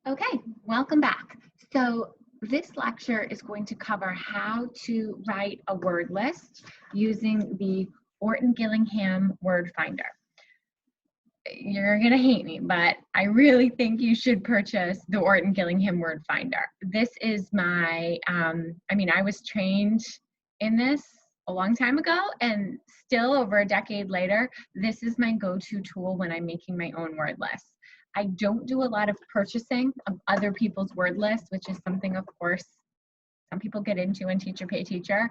Okay, welcome back. So this lecture is going to cover how to write a word list using the Orton-Gillingham word finder. You're going to hate me, but I really think you should purchase the Orton-Gillingham word finder. This is my, I was trained in this a long time ago, and still over a decade later, this is my go-to tool when I'm making my own word lists. I don't do a lot of purchasing of other people's word lists, which is something, of course, some people get into in Teacher Pay Teacher.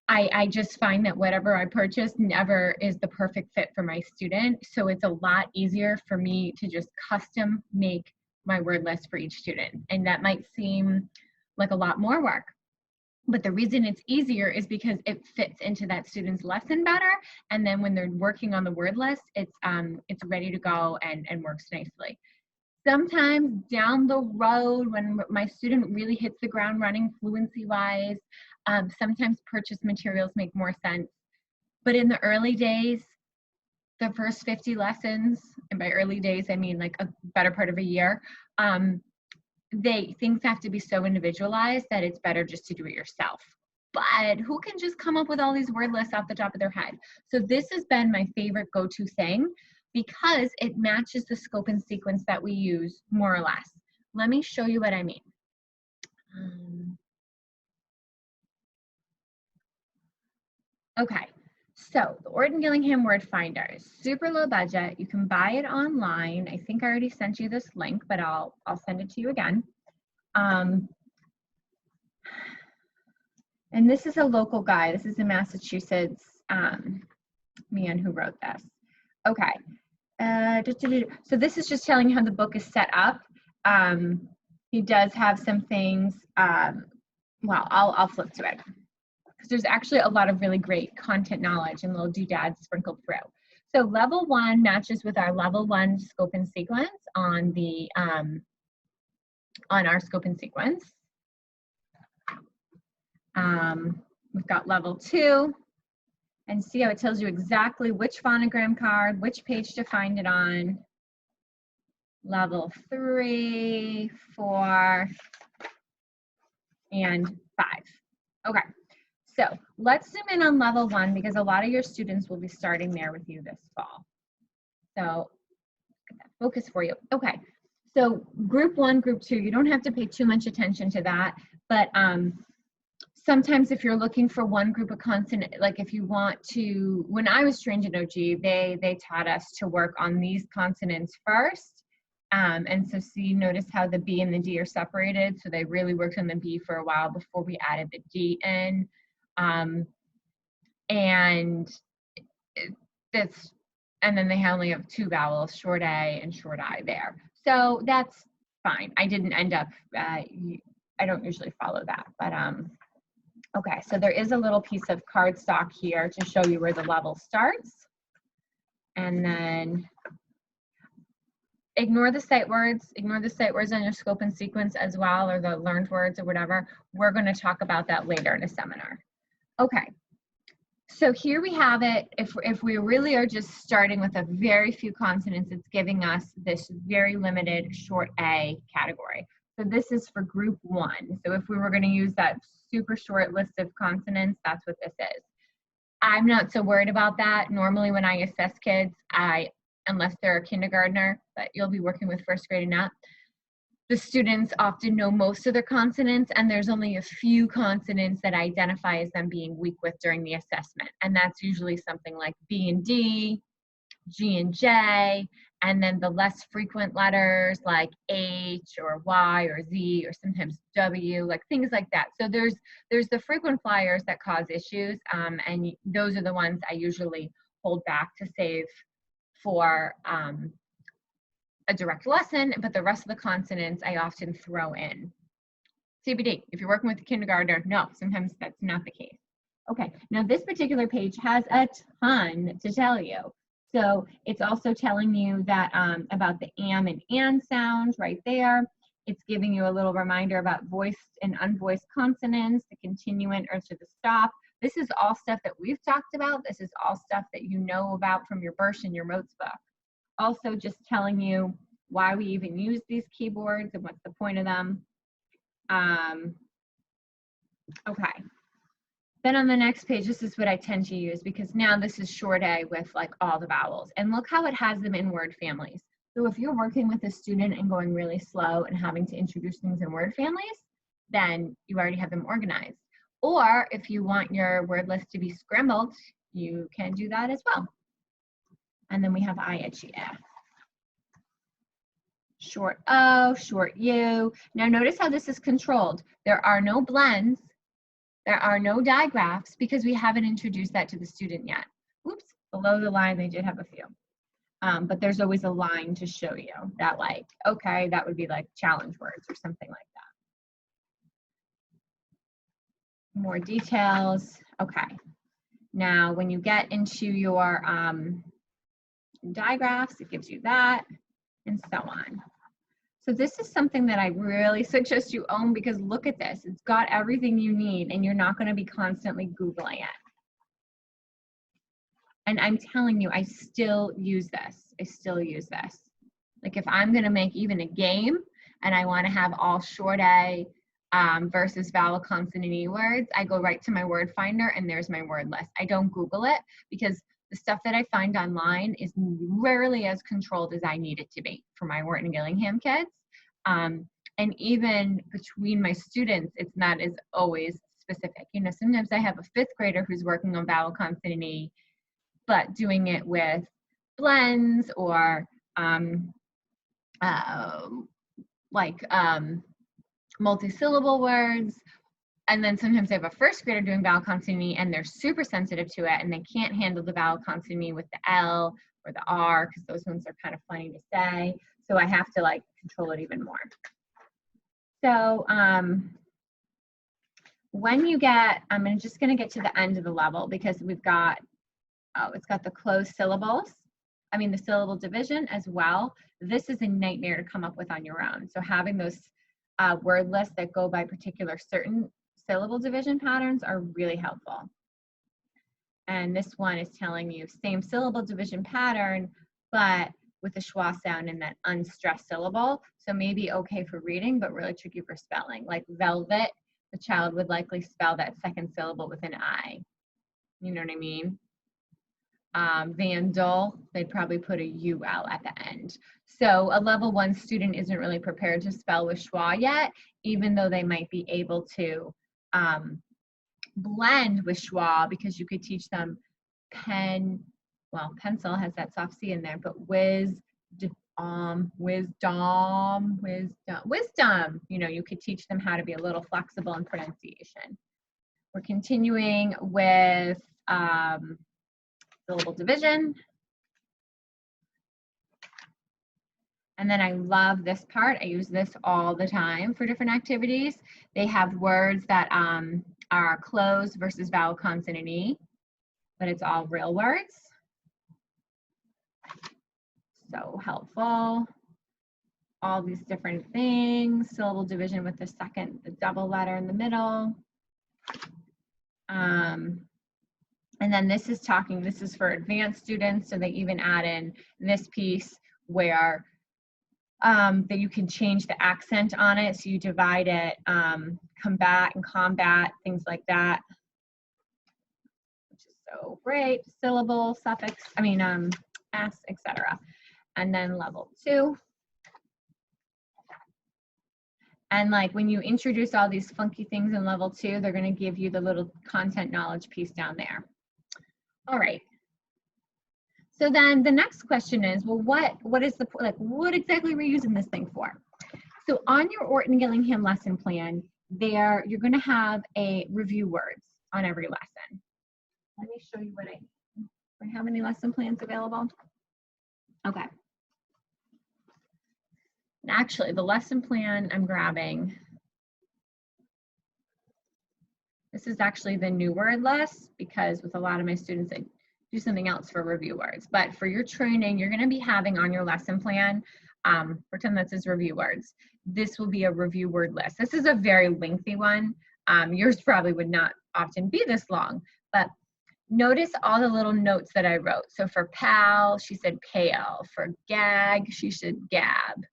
I just find that whatever I purchase never is the perfect fit for my student. So it's a lot easier for me to just custom make my word list for each student. And that might seem like a lot more work. But the reason it's easier is because it fits into that student's lesson better. And then when they're working on the word list, it's ready to go and works nicely. Sometimes down the road, when my student really hits the ground running fluency-wise, sometimes purchase materials make more sense. But in the early days, the first 50 lessons, and by early days, I mean like a better part of a year, things have to be so individualized that it's better just to do it yourself. But who can just come up with all these word lists off the top of their head? So this has been my favorite go-to thing because it matches the scope and sequence that we use more or less. Let me show you what I mean. Okay, so the Orton-Gillingham word finder is super low budget. You can buy it online. I think I already sent you this link, but I'll send it to you again. And this is a local guy. This is a Massachusetts man who wrote this. Okay. So this is just telling you how the book is set up. He does have some things. Well, I'll flip to it because there's actually a lot of really great content knowledge and little doodads sprinkled through. So level 1 matches with our level 1 scope and sequence on the on our scope and sequence. We've got level 2, and see how it tells you exactly which phonogram card, which page to find it on. Level 3, 4, and 5. Okay, so let's zoom in on level 1 because a lot of your students will be starting there with you this fall. So get that focus for you. Okay, so group 1, group 2, you don't have to pay too much attention to that, but sometimes if you're looking for one group of consonant, like if you want to, when I was trained in OG, they taught us to work on these consonants first. And so see, notice how the B and the D are separated. So they really worked on the B for a while before we added the D in. And then they only have 2 vowels, short A and short I there. So that's fine. I didn't end up, I don't usually follow that, but okay, so there is a little piece of cardstock here to show you where the level starts. And then ignore the sight words. Ignore the sight words on your scope and sequence as well, or the learned words or whatever. We're going to talk about that later in a seminar. Okay, so here we have it. If we really are just starting with a very few consonants, it's giving us this very limited short A category. So this is for group 1. So if we were going to use that super short list of consonants, that's what this is. I'm not so worried about that. Normally when I assess kids, unless they're a kindergartner, but you'll be working with first grade and up, the students often know most of their consonants, and there's only a few consonants that I identify as them being weak with during the assessment. And that's usually something like B and D, G and J, and then the less frequent letters like H or Y or Z or sometimes W, like things like that. So there's the frequent flyers that cause issues, and those are the ones I usually hold back to save for a direct lesson, but the rest of the consonants I often throw in. CBD, if you're working with a kindergartner, no, sometimes that's not the case. Okay, now this particular page has a ton to tell you. So it's also telling you that about the am and an sounds right there. It's giving you a little reminder about voiced and unvoiced consonants, the continuant or to the stop. This is all stuff that we've talked about. This is all stuff that you know about from your Bursch and your Motes book. Also just telling you why we even use these keyboards and what's the point of them. Okay. Then on the next page, this is what I tend to use because now this is short A with like all the vowels. And look how it has them in word families. So if you're working with a student and going really slow and having to introduce things in word families, then you already have them organized. Or if you want your word list to be scrambled, you can do that as well. And then we have I-H-E-A. Short O, short U. Now notice how this is controlled. There are no blends. There are no digraphs because we haven't introduced that to the student yet. Oops, below the line they did have a few. But there's always a line to show you that like, okay, that would be like challenge words or something like that. More details, okay. Now when you get into your digraphs, it gives you that and so on. So this is something that I really suggest you own because look at this. It's got everything you need and you're not going to be constantly Googling it. And I'm telling you, I still use this. I still use this. Like if I'm going to make even a game and I want to have all short A versus vowel consonant E words, I go right to my word finder and there's my word list. I don't Google it because the stuff that I find online is rarely as controlled as I need it to be for my Wharton Gillingham kids. And even between my students, it's not as always specific. You know, sometimes I have a fifth grader who's working on vowel consonant E, but doing it with blends or multi-syllable words. And then sometimes I have a first grader doing vowel consonant E and they're super sensitive to it and they can't handle the vowel consonant E with the L or the R because those ones are kind of funny to say. So I have to like control it even more. So when you get, I'm just going to get to the end of the level because we've got, it's got the closed syllables. I mean the syllable division as well. This is a nightmare to come up with on your own. So having those word lists that go by particular certain syllable division patterns are really helpful. And this one is telling you same syllable division pattern, but with a schwa sound in that unstressed syllable. So maybe okay for reading, but really tricky for spelling. Like velvet, the child would likely spell that second syllable with an I. You know what I mean? Vandal, they'd probably put a UL at the end. So a level 1 student isn't really prepared to spell with schwa yet, even though they might be able to blend with schwa because you could teach them pencil has that soft C in there, but wisdom, you know, you could teach them how to be a little flexible in pronunciation. We're continuing with syllable division. And then I love this part. I use this all the time for different activities. They have words that are closed versus vowel consonant E, but it's all real words. So helpful. All these different things. Syllable division with the double letter in the middle. And then this is for advanced students, so they even add in this piece where that you can change the accent on it. So you divide it, combat and combat, things like that, which is so great. Syllable, suffix, S, etc. And then level 2. And like when you introduce all these funky things in level 2, they're going to give you the little content knowledge piece down there. All right. So then the next question is, well, what exactly are we using this thing for? So on your Wharton Gillingham lesson plan, you're going to have a review words on every lesson. Let me show you how many lesson plans available. Okay. And actually, the lesson plan I'm grabbing, this is actually the new word list because with a lot of my students, I do something else for review words. But for your training, you're going to be having on your lesson plan, pretend that says review words. This will be a review word list. This is a very lengthy one. Yours probably would not often be this long, but Notice all the little notes that I wrote. So for pal, she said pale. For gag, she said gab.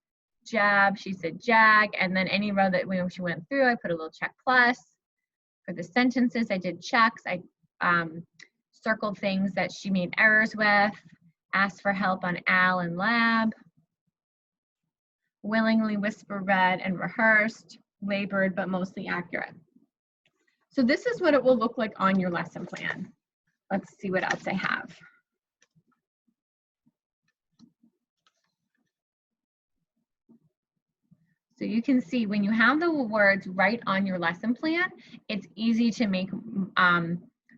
Jab, she said jag. And then any row that she went through, I put a little check plus. For the sentences, I did checks. I circled things that she made errors with. Asked for help on al and lab. Willingly whisper read and rehearsed. Labored, but mostly accurate. So this is what it will look like on your lesson plan. Let's see what else I have. So you can see when you have the words right on your lesson plan, it's easy to make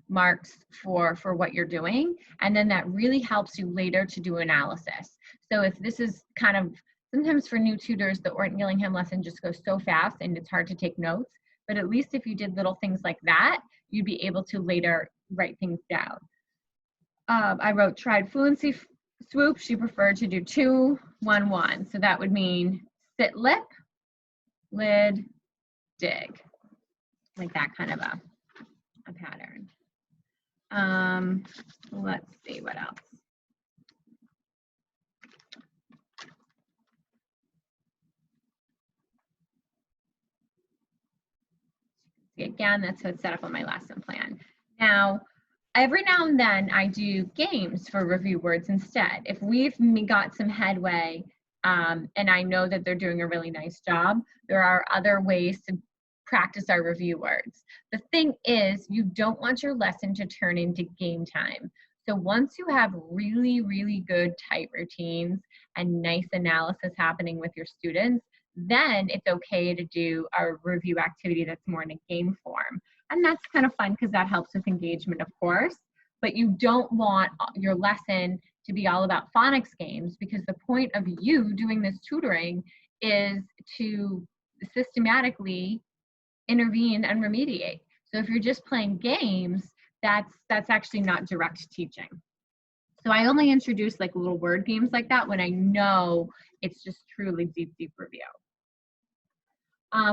marks for what you're doing. And then that really helps you later to do analysis. So if this is kind of, sometimes for new tutors, the Orton Gillingham lesson just goes so fast and it's hard to take notes. But at least if you did little things like that, you'd be able to later write things down. I wrote tried fluency swoop. She preferred to do 2, 1, 1. So that would mean sit lip, lid, dig. Like that kind of a pattern. Let's see what else. Again, that's how it's set up on my lesson plan. Now, every now and then I do games for review words instead. If we've got some headway and I know that they're doing a really nice job, there are other ways to practice our review words. The thing is, you don't want your lesson to turn into game time. So once you have really, really good tight routines and nice analysis happening with your students, then it's okay to do a review activity that's more in a game form. And that's kind of fun because that helps with engagement, of course, but you don't want your lesson to be all about phonics games, because the point of you doing this tutoring is to systematically intervene and remediate. So if you're just playing games, that's actually not direct teaching. So I only introduce like little word games like that when I know it's just truly deep review.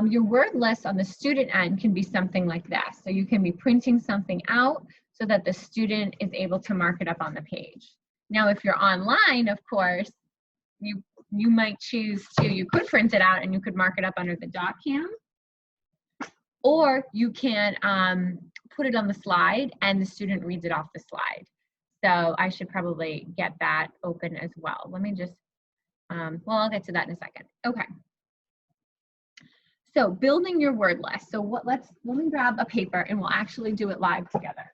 Your word list on the student end can be something like this. So you can be printing something out so that the student is able to mark it up on the page. Now, if you're online, of course, you might choose to, you could print it out and you could mark it up under the dot cam, or you can put it on the slide and the student reads it off the slide. So I should probably get that open as well. Let me just, well, I'll get to that in a second. Okay. So building your word list. So let me grab a paper and we'll actually do it live together.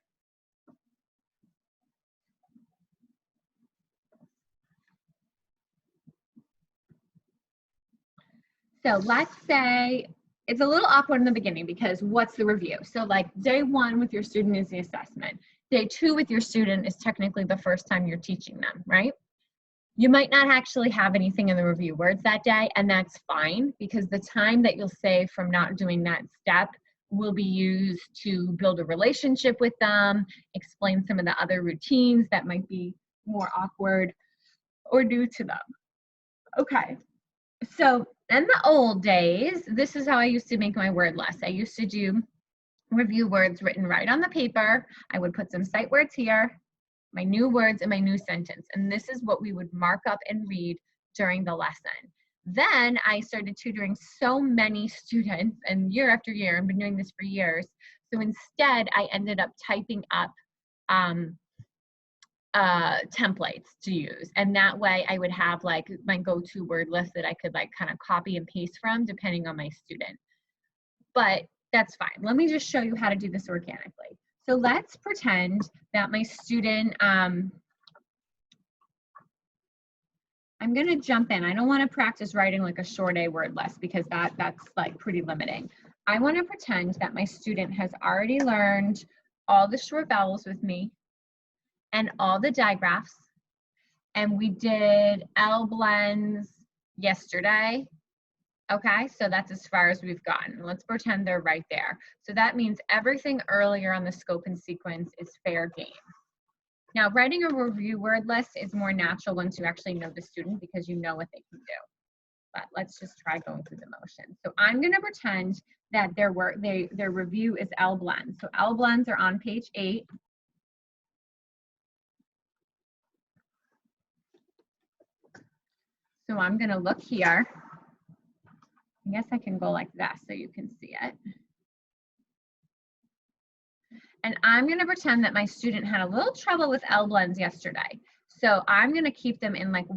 So let's say it's a little awkward in the beginning because what's the review? So like day 1 with your student is the assessment. Day 2 with your student is technically the first time you're teaching them, right? You might not actually have anything in the review words that day, and that's fine, because the time that you'll save from not doing that step will be used to build a relationship with them, explain some of the other routines that might be more awkward or new to them. Okay, so in the old days, this is how I used to make my word list. I used to do review words written right on the paper. I would put some sight words here, my new words, and my new sentence. And this is what we would mark up and read during the lesson. Then I started tutoring so many students, and year after year, I've been doing this for years. So instead, I ended up typing up templates to use. And that way I would have like my go-to word list that I could like kind of copy and paste from depending on my student. But that's fine. Let me just show you how to do this organically. So let's pretend that my student, I'm going to jump in. I don't want to practice writing like a short A word list because that's like pretty limiting. I want to pretend that my student has already learned all the short vowels with me and all the digraphs. And we did L blends yesterday. Okay, so that's as far as we've gotten. Let's pretend they're right there. So that means everything earlier on the scope and sequence is fair game. Now, writing a review word list is more natural once you actually know the student because you know what they can do. But let's just try going through the motion. So I'm going to pretend that their review is L blends. So L blends are on page 8. So I'm going to look here. I guess I can go like that so you can see it. And I'm going to pretend that my student had a little trouble with L blends yesterday. So I'm going to keep them in like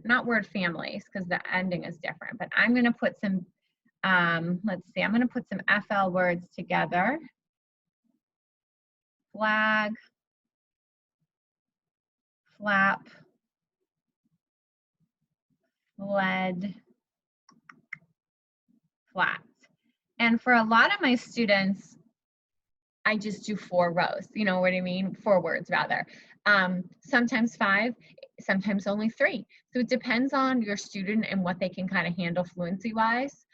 not word families, because the ending is different, but I'm going to put some, let's see, I'm going to put some FL words together. Flag, flap, fled, flat. And for a lot of my students, I just do 4 rows, you know what I mean? 4 words rather. Sometimes 5, sometimes only 3. So it depends on your student and what they can kind of handle fluency wise.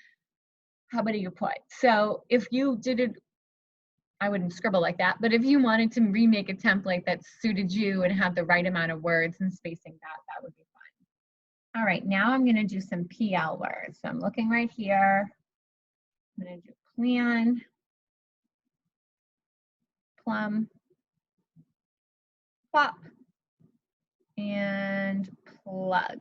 How many you put? So if you did it, I wouldn't scribble like that, but if you wanted to remake a template that suited you and have the right amount of words and spacing that would be fine. All right, now I'm gonna do some PL words. So I'm looking right here. I'm gonna do plan, plum, plop, and plug.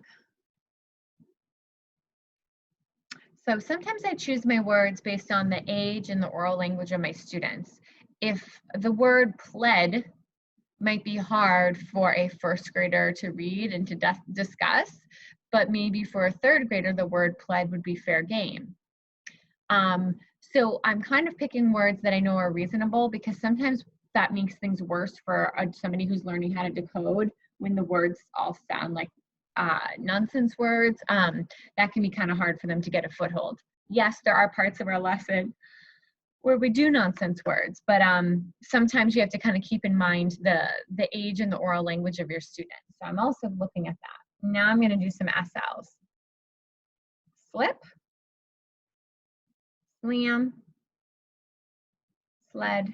So sometimes I choose my words based on the age and the oral language of my students. If the word pled might be hard for a 1st grader to read and to discuss, but maybe for a 3rd grader, the word pled would be fair game. So I'm kind of picking words that I know are reasonable, because sometimes that makes things worse for somebody who's learning how to decode when the words all sound like nonsense words. That can be kind of hard for them to get a foothold. Yes, there are parts of our lesson where we do nonsense words, but sometimes you have to kind of keep in mind the age and the oral language of your students. So I'm also looking at that. Now I'm going to do some SLs. Slip, slam, sled,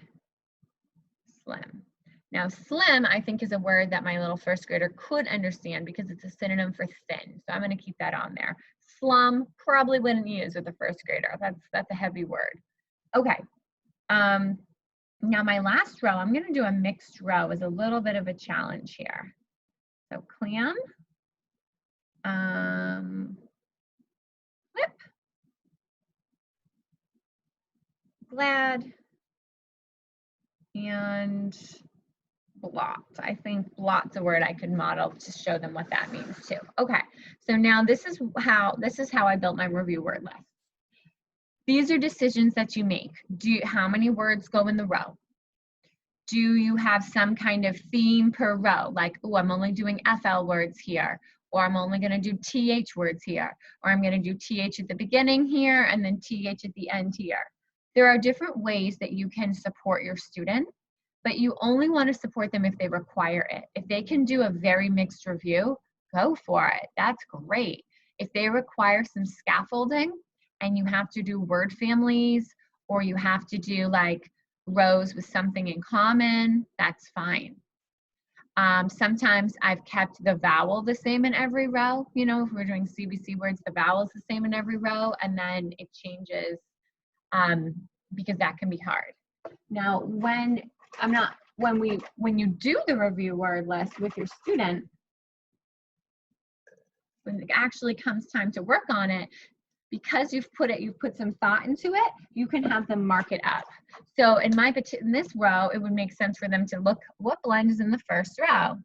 slim. Now slim, I think, is a word that my little 1st grader could understand because it's a synonym for thin. So I'm going to keep that on there. Slum, probably wouldn't use with a 1st grader. That's a heavy word. Okay. Now my last row, I'm going to do a mixed row, is a little bit of a challenge here. So clam, flip, glad, and blot. I think blot's a word I could model to show them what that means too. Okay, so now this is how I built my review word list. These are decisions that you make. How many words go in the row? Do you have some kind of theme per row? Like, oh, I'm only doing FL words here, or I'm only going to do TH words here, or I'm going to do TH at the beginning here and then TH at the end here. There are different ways that you can support your student, but you only want to support them if they require it. If they can do a very mixed review, go for it. That's great. If they require some scaffolding and you have to do word families, or you have to do like rows with something in common, that's fine. Sometimes I've kept the vowel the same in every row. You know, if we're doing CBC words, the vowel's the same in every row, and then it changes because that can be hard. Now, when you do the review word list with your student, when it actually comes time to work on it, because you've put some thought into it, you can have them mark it up. So in this row, it would make sense for them to look what blend is in the 1st row.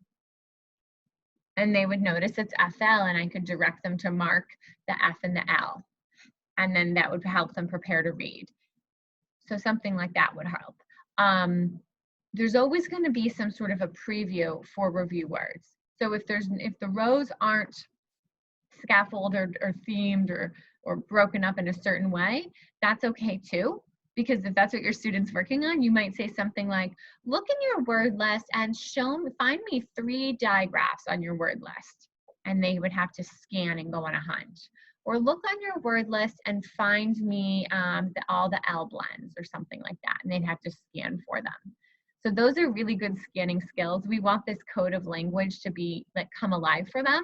And they would notice it's FL, and I could direct them to mark the F and the L. And then that would help them prepare to read. So something like that would help. There's always going to be some sort of a preview for review words. So if the rows aren't scaffolded or themed or broken up in a certain way, that's okay too. Because if that's what your student's working on, you might say something like, look in your word list and find me 3 digraphs on your word list. And they would have to scan and go on a hunt. Or look on your word list and find me all the L blends or something like that. And they'd have to scan for them. So those are really good scanning skills. We want this code of language to be come alive for them.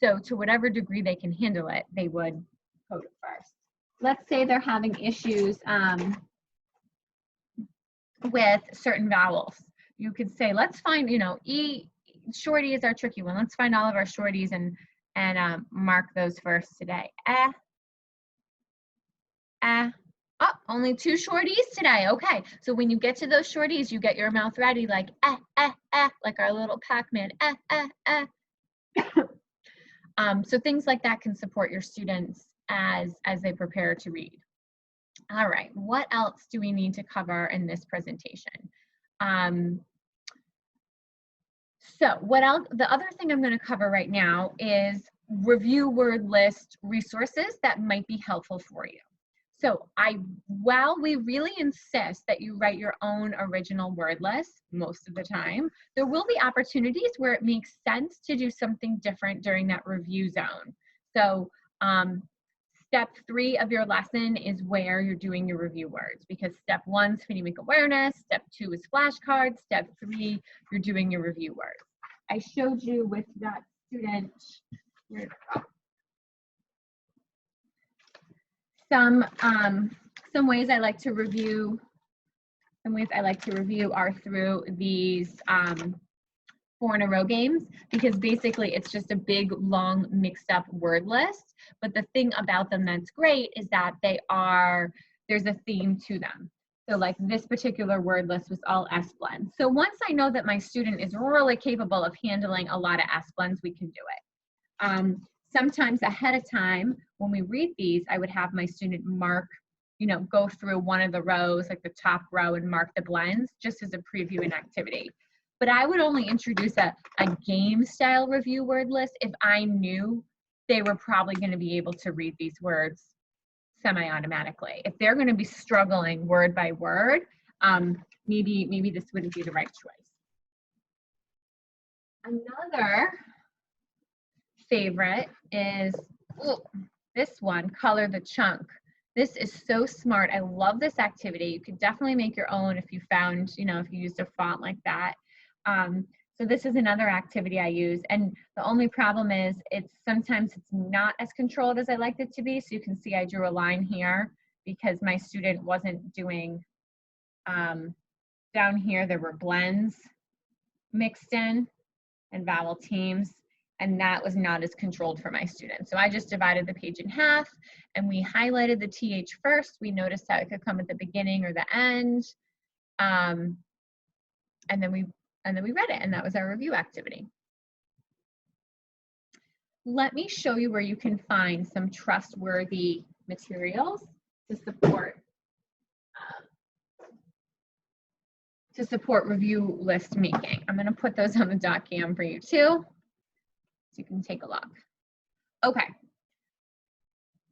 So to whatever degree they can handle it, they would code it first. Let's say they're having issues with certain vowels. You could say, let's find, E, shorty is our tricky one. Let's find all of our shorties and and mark those first today. Oh, only 2 shorties today. Okay, so when you get to those shorties, you get your mouth ready like like our little Pac-Man. So things like that can support your students as they prepare to read. All right, what else do we need to cover in this presentation? So what else? The other thing I'm going to cover right now is review word list resources that might be helpful for you. So while we really insist that you write your own original word list most of the time, there will be opportunities where it makes sense to do something different during that review zone. So step 3 of your lesson is where you're doing your review words, because step 1 is phonemic awareness, step 2 is flashcards, step 3, you're doing your review words. I showed you with that student, where did it go? Some ways I like to review. Some ways I like to review are through these 4 in a row games, because basically it's just a big, long, mixed up word list. But the thing about them that's great is that there's a theme to them. So like this particular word list was all S blends. So once I know that my student is really capable of handling a lot of S blends, we can do it. Sometimes ahead of time, when we read these, I would have my student mark, go through one of the rows, like the top row, and mark the blends just as a preview and activity. But I would only introduce a game style review word list if I knew they were probably going to be able to read these words semi-automatically. If they're going to be struggling word by word, maybe this wouldn't be the right choice. Another favorite is this one, color the chunk. This is so smart. I love this activity. You could definitely make your own if you found, if you used a font like that. So this is another activity I use, and the only problem is sometimes it's not as controlled as I liked it to be. So you can see I drew a line here because my student wasn't doing, down here there were blends mixed in and vowel teams, and that was not as controlled for my students. So I just divided the page in half, and we highlighted the TH first. We noticed how it could come at the beginning or the end, and then we read it, and that was our review activity. Let me show you where you can find some trustworthy materials to support review list making. I'm going to put those on the .cam for you too, so you can take a look. Okay.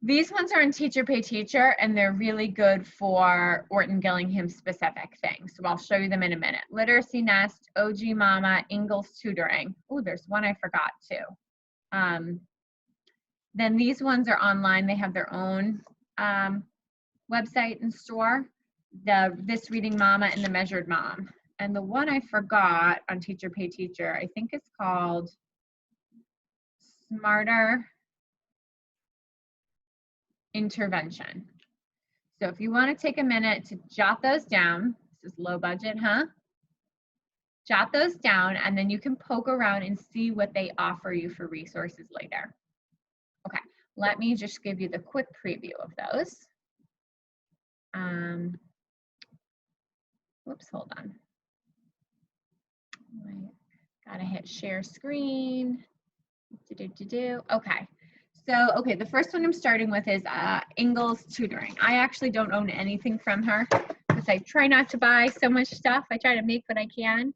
These ones are in Teacher Pay Teacher, and they're really good for Orton Gillingham specific things. So I'll show you them in a minute. Literacy Nest, OG Mama, Ingalls Tutoring. Oh, there's one I forgot too. Then these ones are online. They have their own website and store. This Reading Mama and the Measured Mom. And the one I forgot on Teacher Pay Teacher, I think it's called Smarter Intervention. So if you want to take a minute to jot those down, this is low budget, huh? Jot those down, and then you can poke around and see what they offer you for resources later. Okay, let me just give you the quick preview of those. Whoops, hold on. Gotta hit share screen. Okay. So, okay, the first one I'm starting with is Ingalls Tutoring. I actually don't own anything from her because I try not to buy so much stuff. I try to make what I can.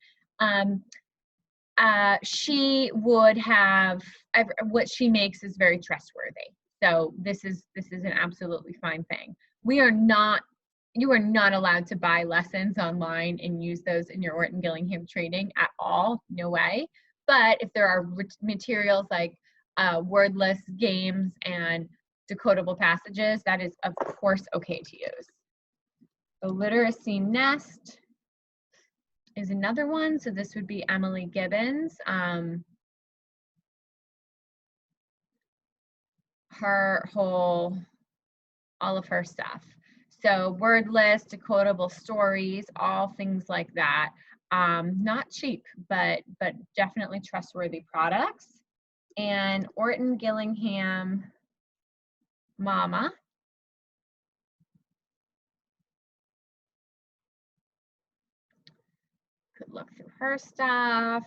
She would have, what she makes is very trustworthy. So this is an absolutely fine thing. You are not allowed to buy lessons online and use those in your Orton Gillingham training at all, no way. But if there are materials like word lists, games, and decodable passages, that is of course okay to use. The Literacy Nest is another one. So this would be Emily Gibbons. All of her stuff. So word list, decodable stories, all things like that. Not cheap, but definitely trustworthy products. and Orton Gillingham Mama. Could look through her stuff.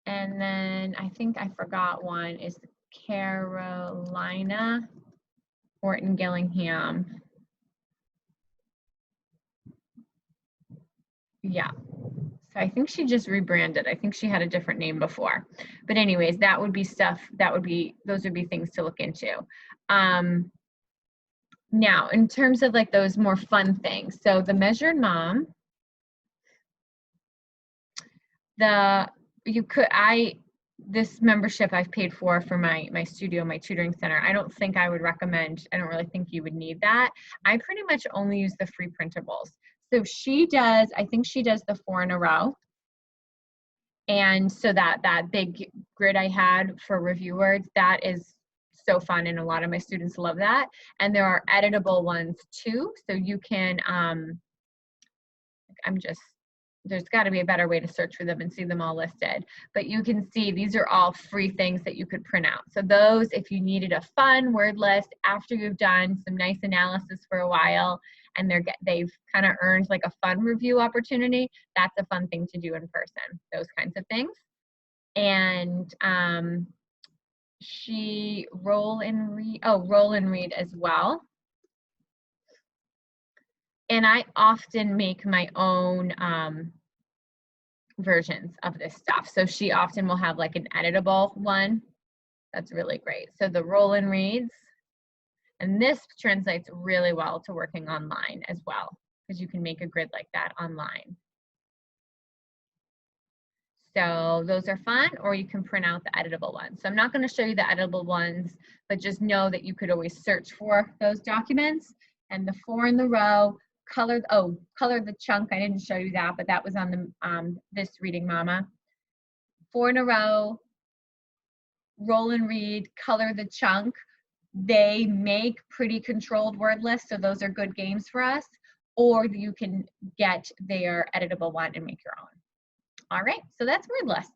And then I think I forgot one is Carolina Orton Gillingham. Yeah. So I think she just rebranded. I think she had a different name before. But anyways, that would be stuff, those would be things to look into. Now, in terms of like those more fun things, so the Measured Mom, this membership I've paid for my studio, my tutoring center, I don't think I would recommend, I don't really think you would need that. I pretty much only use the free printables. So she does, I think she does the 4 in a row. And so that big grid I had for review words, that is so fun, and a lot of my students love that. And there are editable ones too, so you can, there's got to be a better way to search for them and see them all listed. But you can see these are all free things that you could print out. So those, if you needed a fun word list after you've done some nice analysis for a while, and they've kind of earned like a fun review opportunity, that's a fun thing to do in person, those kinds of things. And she roll and read as well. And I often make my own versions of this stuff. So she often will have like an editable one. That's really great. So the roll and reads, and this translates really well to working online as well, because you can make a grid like that online. So those are fun, or you can print out the editable ones. So I'm not going to show you the editable ones, but just know that you could always search for those documents. And the 4 in the row, color the chunk. I didn't show you that, but that was on the this Reading Mama. 4 in a row, roll and read, color the chunk. They make pretty controlled word lists, so those are good games for us. Or you can get their editable one and make your own. All right, so that's word lists.